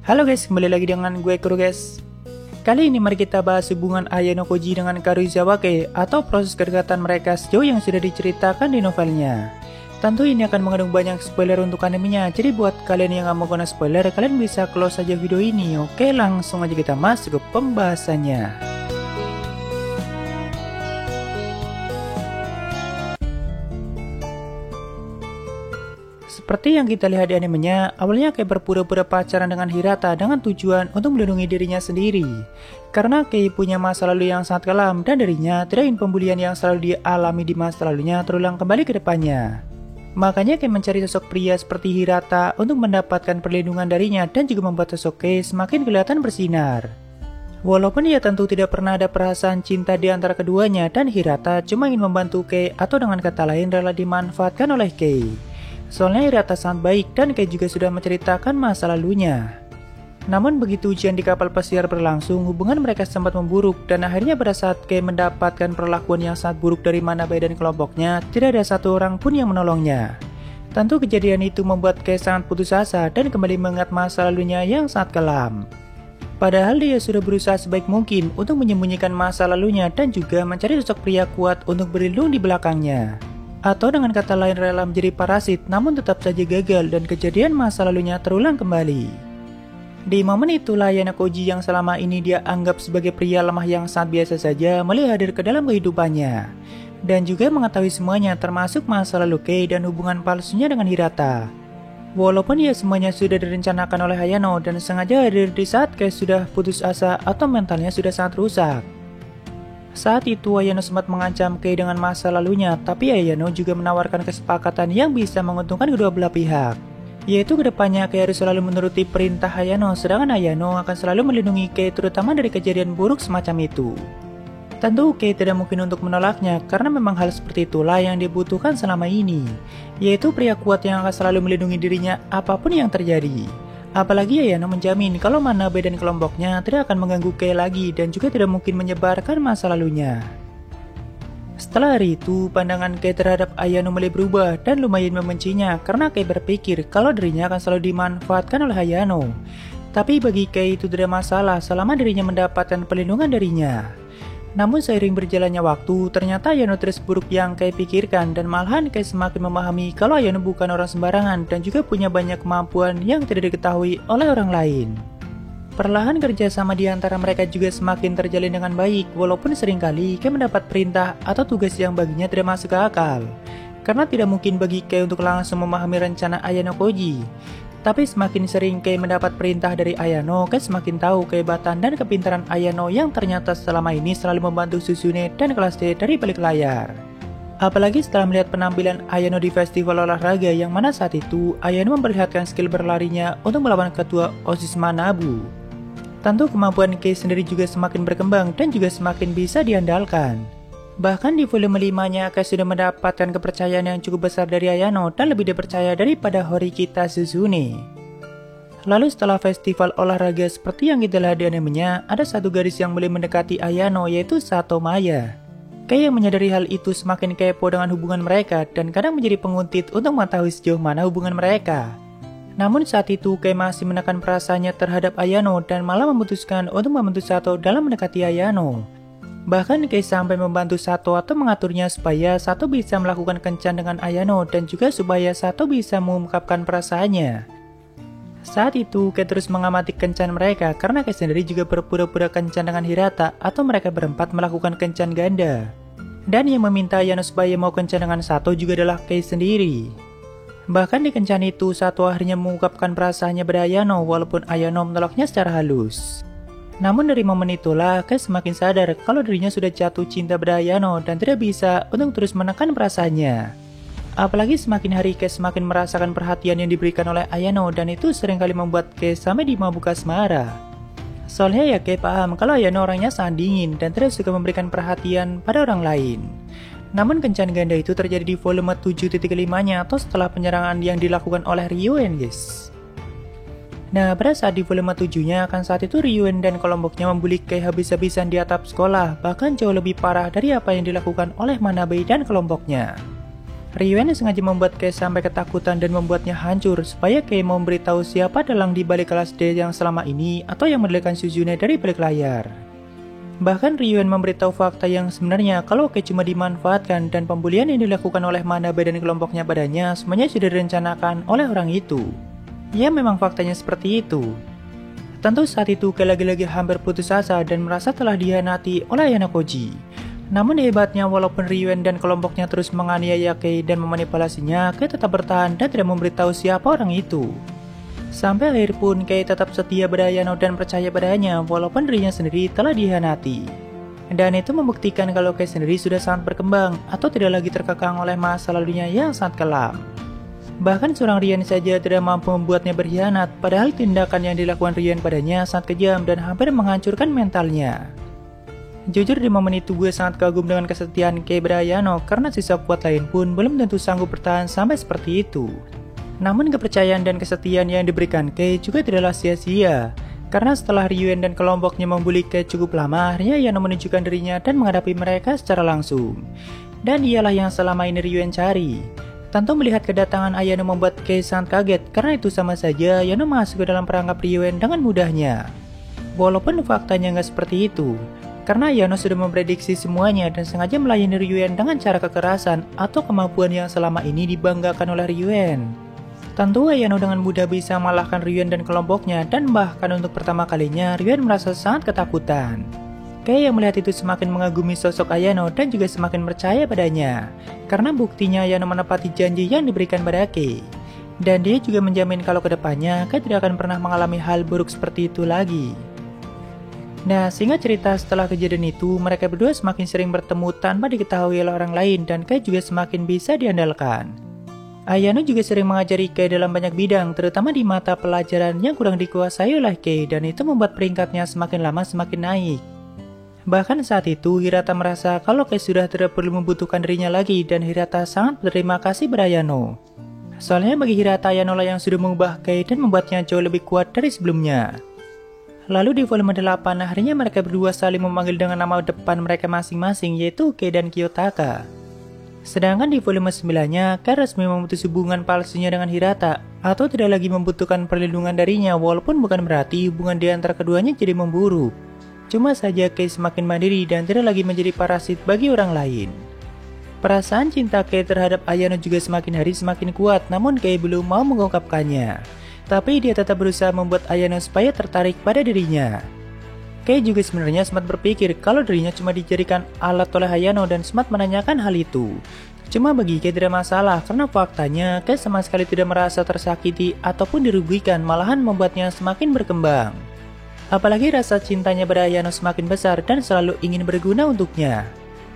Halo guys, kembali lagi dengan gue Kuro guys. Kali ini mari kita bahas hubungan Ayano Koji dengan Karuizawa Kei atau proses kedekatan mereka sejauh yang sudah diceritakan di novelnya. Tentu ini akan mengandung banyak spoiler untuk animenya, jadi buat kalian yang gak mau kena spoiler, kalian bisa close aja video ini. Oke, langsung aja kita masuk ke pembahasannya. Seperti yang kita lihat di animenya, awalnya Kei berpura-pura pacaran dengan Hirata dengan tujuan untuk melindungi dirinya sendiri. Karena Kei punya masa lalu yang sangat kelam dan dirinya tidak ingin pembulian yang selalu dialami di masa lalunya terulang kembali ke depannya. Makanya Kei mencari sosok pria seperti Hirata untuk mendapatkan perlindungan darinya dan juga membuat sosok Kei semakin kelihatan bersinar. Walaupun ia tentu tidak pernah ada perasaan cinta di antara keduanya dan Hirata cuma ingin membantu Kei atau dengan kata lain rela dimanfaatkan oleh Kei. Soalnya Hirata sangat baik dan Kei juga sudah menceritakan masa lalunya. Namun begitu ujian di kapal pesiar berlangsung, hubungan mereka sempat memburuk dan akhirnya pada saat Kei mendapatkan perlakuan yang sangat buruk dari Manabe dan kelompoknya, tidak ada satu orang pun yang menolongnya. Tentu kejadian itu membuat Kei sangat putus asa dan kembali mengingat masa lalunya yang sangat kelam. Padahal dia sudah berusaha sebaik mungkin untuk menyembunyikan masa lalunya dan juga mencari sosok pria kuat untuk berlindung di belakangnya. Atau dengan kata lain rela menjadi parasit namun tetap saja gagal dan kejadian masa lalunya terulang kembali. Di momen itulah Ayano Koji yang selama ini dia anggap sebagai pria lemah yang sangat biasa saja mulai hadir ke dalam kehidupannya. Dan juga mengetahui semuanya termasuk masa lalu Kei dan hubungan palsunya dengan Hirata. Walaupun ya semuanya sudah direncanakan oleh Ayano dan sengaja hadir di saat Kei sudah putus asa atau mentalnya sudah sangat rusak. Saat itu Ayano sempat mengancam Kei dengan masa lalunya, tapi Ayano juga menawarkan kesepakatan yang bisa menguntungkan kedua belah pihak. Yaitu kedepannya Kei harus selalu menuruti perintah Ayano, sedangkan Ayano akan selalu melindungi Kei terutama dari kejadian buruk semacam itu. Tentu Kei tidak mungkin untuk menolaknya, karena memang hal seperti itulah yang dibutuhkan selama ini. Yaitu pria kuat yang akan selalu melindungi dirinya apapun yang terjadi. Apalagi Ayano menjamin kalau Manabe dan kelompoknya tidak akan mengganggu Kei lagi dan juga tidak mungkin menyebarkan masa lalunya. Setelah hari itu, pandangan Kei terhadap Ayano mulai berubah dan lumayan membencinya karena Kei berpikir kalau dirinya akan selalu dimanfaatkan oleh Ayano. Tapi bagi Kei itu tidak masalah selama dirinya mendapatkan perlindungan darinya. Namun seiring berjalannya waktu, ternyata Ayano terus buruk yang Kei pikirkan dan malahan Kei semakin memahami kalau Ayano bukan orang sembarangan dan juga punya banyak kemampuan yang tidak diketahui oleh orang lain. Perlahan kerjasama di antara mereka juga semakin terjalin dengan baik, walaupun seringkali Kei mendapat perintah atau tugas yang baginya tidak masuk ke akal. Karena tidak mungkin bagi Kei untuk langsung memahami rencana Ayano Koji. Tapi semakin sering Kei mendapat perintah dari Ayano, Kei semakin tahu kehebatan dan kepintaran Ayano yang ternyata selama ini selalu membantu Suzune dan kelas D dari balik layar. Apalagi setelah melihat penampilan Ayano di festival olahraga yang mana saat itu Ayano memperlihatkan skill berlarinya untuk melawan ketua OSIS Manabu. Tentu kemampuan Kei sendiri juga semakin berkembang dan juga semakin bisa diandalkan. Bahkan di volume 5-nya Kei sudah mendapatkan kepercayaan yang cukup besar dari Ayano dan lebih dipercaya daripada Horikita Suzune. Lalu setelah festival olahraga seperti yang kita lihat di animenya, ada satu gadis yang mulai mendekati Ayano yaitu Sato Maya. Kei yang menyadari hal itu semakin kepo dengan hubungan mereka dan kadang menjadi penguntit untuk mengetahui sejauh mana hubungan mereka. Namun saat itu Kei masih menekan perasaannya terhadap Ayano dan malah memutuskan untuk membantu Sato dalam mendekati Ayano. Bahkan Kei sampai membantu Sato atau mengaturnya supaya Sato bisa melakukan kencan dengan Ayano dan juga supaya Sato bisa mengungkapkan perasaannya. Saat itu Kei terus mengamati kencan mereka karena Kei sendiri juga berpura-pura kencan dengan Hirata atau mereka berempat melakukan kencan ganda. Dan yang meminta Ayano supaya mau kencan dengan Sato juga adalah Kei sendiri. Bahkan di kencan itu Sato akhirnya mengungkapkan perasaannya pada Ayano walaupun Ayano menolaknya secara halus. Namun dari momen itulah Kei semakin sadar kalau dirinya sudah jatuh cinta pada Ayano dan tidak bisa untuk terus menekan perasaannya. Apalagi semakin hari Kei semakin merasakan perhatian yang diberikan oleh Ayano dan itu seringkali membuat Kei sampai di mabuk asmara. Soalnya ya Kei paham kalau Ayano orangnya sangat dingin dan tidak suka memberikan perhatian pada orang lain. Namun kencan ganda itu terjadi di volume 7.5-nya atau setelah penyerangan yang dilakukan oleh Ryuen guys. Nah, pada saat di volume 7-nya, kan saat itu Ryuen dan kelompoknya membuli Kei habis-habisan di atap sekolah, bahkan jauh lebih parah dari apa yang dilakukan oleh Manabe dan kelompoknya. Ryuen sengaja membuat Kei sampai ketakutan dan membuatnya hancur supaya Kei mau memberitahu siapa dalang di balik kelas D yang selama ini atau yang mendelikkan Suzune dari balik layar. Bahkan Ryuen memberitahu fakta yang sebenarnya kalau Kei cuma dimanfaatkan dan pembulian yang dilakukan oleh Manabe dan kelompoknya padanya semuanya sudah direncanakan oleh orang itu. Ya memang faktanya seperti itu. Tentu saat itu Kei lagi-lagi hampir putus asa dan merasa telah dihianati oleh Ayano Koji. Namun hebatnya walaupun Ryuen dan kelompoknya terus menganiaya Kei dan memanipulasinya, Kei tetap bertahan dan tidak memberitahu siapa orang itu. Sampai akhir pun Kei tetap setia pada Ayano dan percaya padanya walaupun dirinya sendiri telah dihianati. Dan itu membuktikan kalau Kei sendiri sudah sangat berkembang atau tidak lagi terkekang oleh masa lalunya yang sangat kelam. Bahkan seorang Ryuen saja tidak mampu membuatnya berkhianat, padahal tindakan yang dilakukan Ryuen padanya sangat kejam dan hampir menghancurkan mentalnya. Jujur di momen itu gue sangat kagum dengan kesetiaan Kei pada Ayano karena sisa kuat lain pun belum tentu sanggup bertahan sampai seperti itu. Namun kepercayaan dan kesetiaan yang diberikan Kei juga tidaklah sia-sia. Karena setelah Ryuen dan kelompoknya membuli Kei cukup lama, akhirnya Ayano menunjukkan dirinya dan menghadapi mereka secara langsung. Dan dialah yang selama ini Ryuen cari. Tentu melihat kedatangan Ayano membuat Kei sangat kaget karena itu sama saja Ayano masuk ke dalam perangkap Ryuen dengan mudahnya. Walaupun faktanya nggak seperti itu. Karena Ayano sudah memprediksi semuanya dan sengaja melayani Ryuen dengan cara kekerasan atau kemampuan yang selama ini dibanggakan oleh Ryuen. Tentu Ayano dengan mudah bisa mengalahkan Ryuen dan kelompoknya dan bahkan untuk pertama kalinya Ryuen merasa sangat ketakutan. Kei yang melihat itu semakin mengagumi sosok Ayano dan juga semakin percaya padanya. Karena buktinya Ayano menepati janji yang diberikan pada Kei. Dan dia juga menjamin kalau kedepannya Kei tidak akan pernah mengalami hal buruk seperti itu lagi. Nah, singkat cerita setelah kejadian itu, mereka berdua semakin sering bertemu tanpa diketahui oleh orang lain dan Kei juga semakin bisa diandalkan. Ayano juga sering mengajari Kei dalam banyak bidang, terutama di mata pelajaran yang kurang dikuasai oleh Kei dan itu membuat peringkatnya semakin lama semakin naik. Bahkan saat itu, Hirata merasa kalau Kei sudah tidak perlu membutuhkan dirinya lagi dan Hirata sangat berterima kasih pada Ayano. Soalnya bagi Hirata, Ayano lah yang sudah mengubah Kei dan membuatnya jauh lebih kuat dari sebelumnya. Lalu di volume 8, akhirnya mereka berdua saling memanggil dengan nama depan mereka masing-masing yaitu Kei dan Kiyotaka. Sedangkan di volume 9-nya, Kei resmi memutus hubungan palsunya dengan Hirata atau tidak lagi membutuhkan perlindungan darinya walaupun bukan berarti hubungan di antara keduanya jadi memburuk. Cuma saja Kei semakin mandiri dan tidak lagi menjadi parasit bagi orang lain. Perasaan cinta Kei terhadap Ayano juga semakin hari semakin kuat namun Kei belum mau mengungkapkannya. Tapi dia tetap berusaha membuat Ayano supaya tertarik pada dirinya. Kei juga sebenarnya sempat berpikir kalau dirinya cuma dijadikan alat oleh Ayano dan sempat menanyakan hal itu. Cuma bagi Kei tidak masalah karena faktanya Kei sama sekali tidak merasa tersakiti ataupun dirugikan, malahan membuatnya semakin berkembang. Apalagi rasa cintanya pada Ayano semakin besar dan selalu ingin berguna untuknya.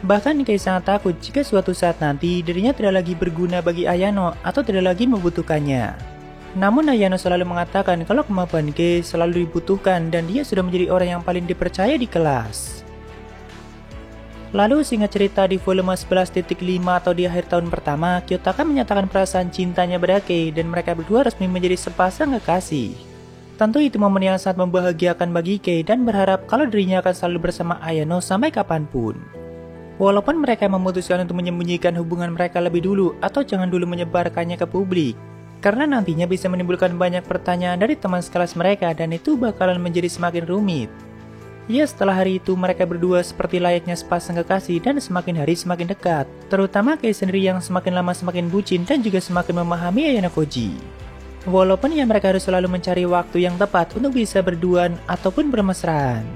Bahkan Kei sangat takut jika suatu saat nanti dirinya tidak lagi berguna bagi Ayano atau tidak lagi membutuhkannya. Namun Ayano selalu mengatakan kalau kemampuan Kei selalu dibutuhkan dan dia sudah menjadi orang yang paling dipercaya di kelas. Lalu singkat cerita di volume 11.5 atau di akhir tahun pertama, Kiyotaka menyatakan perasaan cintanya pada Kei dan mereka berdua resmi menjadi sepasang kekasih. Tentu itu momen yang sangat membahagiakan bagi Kei dan berharap kalau dirinya akan selalu bersama Ayano sampai kapanpun. Walaupun mereka memutuskan untuk menyembunyikan hubungan mereka lebih dulu atau jangan dulu menyebarkannya ke publik. Karena nantinya bisa menimbulkan banyak pertanyaan dari teman sekelas mereka dan itu bakalan menjadi semakin rumit. Ya setelah hari itu mereka berdua seperti layaknya sepasang kekasih dan semakin hari semakin dekat. Terutama Kei sendiri yang semakin lama semakin bucin dan juga semakin memahami Ayano Koji. Walaupun ya mereka harus selalu mencari waktu yang tepat untuk bisa berduaan ataupun bermesraan.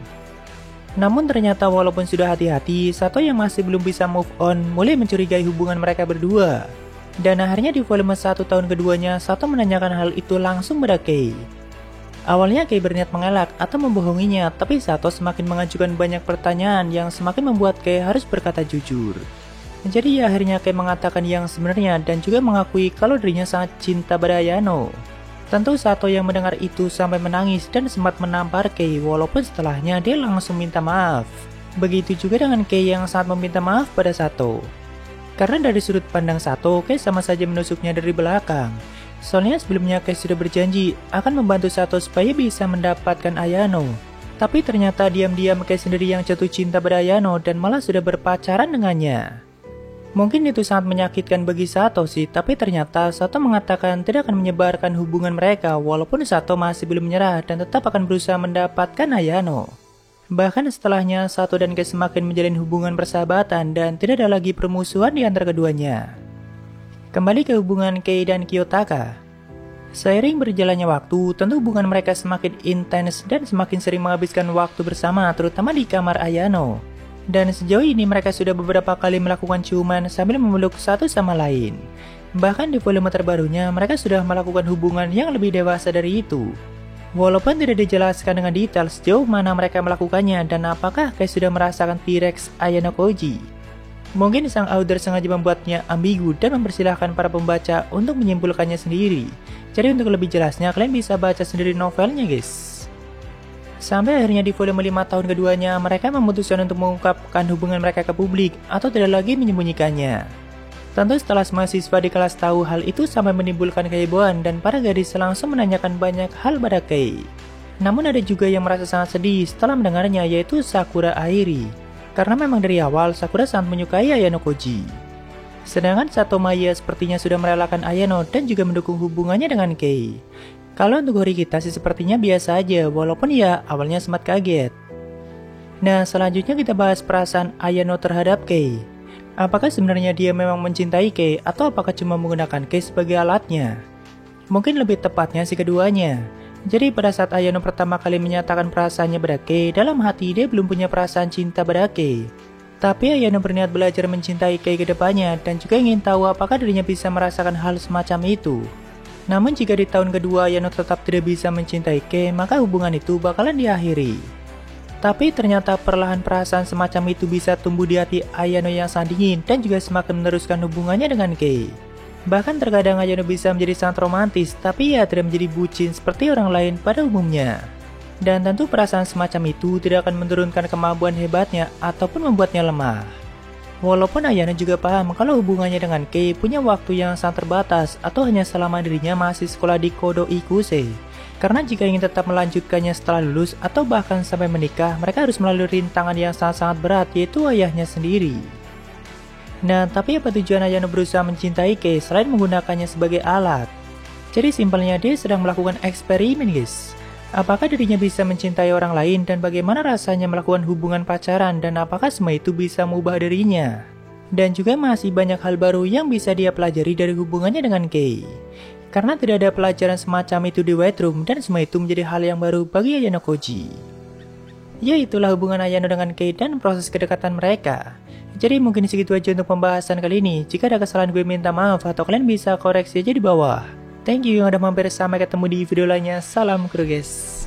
Namun ternyata walaupun sudah hati-hati, Sato yang masih belum bisa move on mulai mencurigai hubungan mereka berdua. Dan akhirnya di volume 1 tahun keduanya, Sato menanyakan hal itu langsung pada Kei. Awalnya Kei berniat mengelak atau membohonginya, tapi Sato semakin mengajukan banyak pertanyaan yang semakin membuat Kei harus berkata jujur. Jadi akhirnya Kei mengatakan yang sebenarnya dan juga mengakui kalau dirinya sangat cinta pada Ayano. Tentu Sato yang mendengar itu sampai menangis dan sempat menampar Kei walaupun setelahnya dia langsung minta maaf. Begitu juga dengan Kei yang sangat meminta maaf pada Sato. Karena dari sudut pandang Sato, Kei sama saja menusuknya dari belakang. Soalnya sebelumnya Kei sudah berjanji akan membantu Sato supaya bisa mendapatkan Ayano. Tapi ternyata diam-diam Kei sendiri yang jatuh cinta pada Ayano dan malah sudah berpacaran dengannya. Mungkin itu sangat menyakitkan bagi Sato sih, tapi ternyata Sato mengatakan tidak akan menyebarkan hubungan mereka walaupun Sato masih belum menyerah dan tetap akan berusaha mendapatkan Ayano. Bahkan setelahnya, Sato dan Kei semakin menjalin hubungan persahabatan dan tidak ada lagi permusuhan di antara keduanya. Kembali ke hubungan Kei dan Kiyotaka. Seiring berjalannya waktu, tentu hubungan mereka semakin intens dan semakin sering menghabiskan waktu bersama, terutama di kamar Ayano. Dan sejauh ini mereka sudah beberapa kali melakukan ciuman sambil memeluk satu sama lain. Bahkan di volume terbarunya, mereka sudah melakukan hubungan yang lebih dewasa dari itu. Walaupun tidak dijelaskan dengan detail sejauh mana mereka melakukannya dan apakah Kei sudah merasakan T-Rex Ayano Koji. Mungkin sang author sengaja membuatnya ambigu dan mempersilahkan para pembaca untuk menyimpulkannya sendiri. Jadi untuk lebih jelasnya, kalian bisa baca sendiri novelnya guys. Sampai akhirnya di volume 5 tahun keduanya, mereka memutuskan untuk mengungkapkan hubungan mereka ke publik atau tidak lagi menyembunyikannya. Tentu setelah semua siswa di kelas tahu hal itu sampai menimbulkan kehebohan dan para gadis langsung menanyakan banyak hal pada Kei. Namun ada juga yang merasa sangat sedih setelah mendengarnya, yaitu Sakura Airi. Karena memang dari awal Sakura sangat menyukai Ayano Koji. Sedangkan Sato Maya sepertinya sudah merelakan Ayano dan juga mendukung hubungannya dengan Kei. Kalau untuk Horikita sih sepertinya biasa aja, walaupun ya awalnya sempat kaget. Nah, selanjutnya kita bahas perasaan Ayano terhadap Kei. Apakah sebenarnya dia memang mencintai Kei atau apakah cuma menggunakan Kei sebagai alatnya? Mungkin lebih tepatnya si keduanya. Jadi pada saat Ayano pertama kali menyatakan perasaannya pada Kei, dalam hati dia belum punya perasaan cinta pada Kei. Tapi Ayano berniat belajar mencintai Kei ke depannya dan juga ingin tahu apakah dirinya bisa merasakan hal semacam itu. Namun jika di tahun kedua Ayano tetap tidak bisa mencintai Kei, maka hubungan itu bakalan diakhiri. Tapi ternyata perlahan perasaan semacam itu bisa tumbuh di hati Ayano yang sangat dingin dan juga semakin meneruskan hubungannya dengan Kei. Bahkan terkadang Ayano bisa menjadi sangat romantis, tapi ia tidak menjadi bucin seperti orang lain pada umumnya. Dan tentu perasaan semacam itu tidak akan menurunkan kemampuan hebatnya ataupun membuatnya lemah. Walaupun Ayano juga paham kalau hubungannya dengan Kei punya waktu yang sangat terbatas atau hanya selama dirinya masih sekolah di Kodo Ikuse. Karena jika ingin tetap melanjutkannya setelah lulus atau bahkan sampai menikah, mereka harus melalui rintangan yang sangat-sangat berat, yaitu ayahnya sendiri. Nah, tapi apa tujuan Ayano berusaha mencintai Kei selain menggunakannya sebagai alat? Jadi simpelnya dia sedang melakukan eksperimen guys. Apakah dirinya bisa mencintai orang lain dan bagaimana rasanya melakukan hubungan pacaran dan apakah semua itu bisa mengubah dirinya? Dan juga masih banyak hal baru yang bisa dia pelajari dari hubungannya dengan Kei. Karena tidak ada pelajaran semacam itu di White Room dan semua itu menjadi hal yang baru bagi Ayano Koji. Ya itulah hubungan Ayano dengan Kei dan proses kedekatan mereka. Jadi mungkin segitu aja untuk pembahasan kali ini. Jika ada kesalahan gue minta maaf atau kalian bisa koreksi aja di bawah. Thank you yang udah mampir, sampai ketemu di video lainnya. Salam kru guys.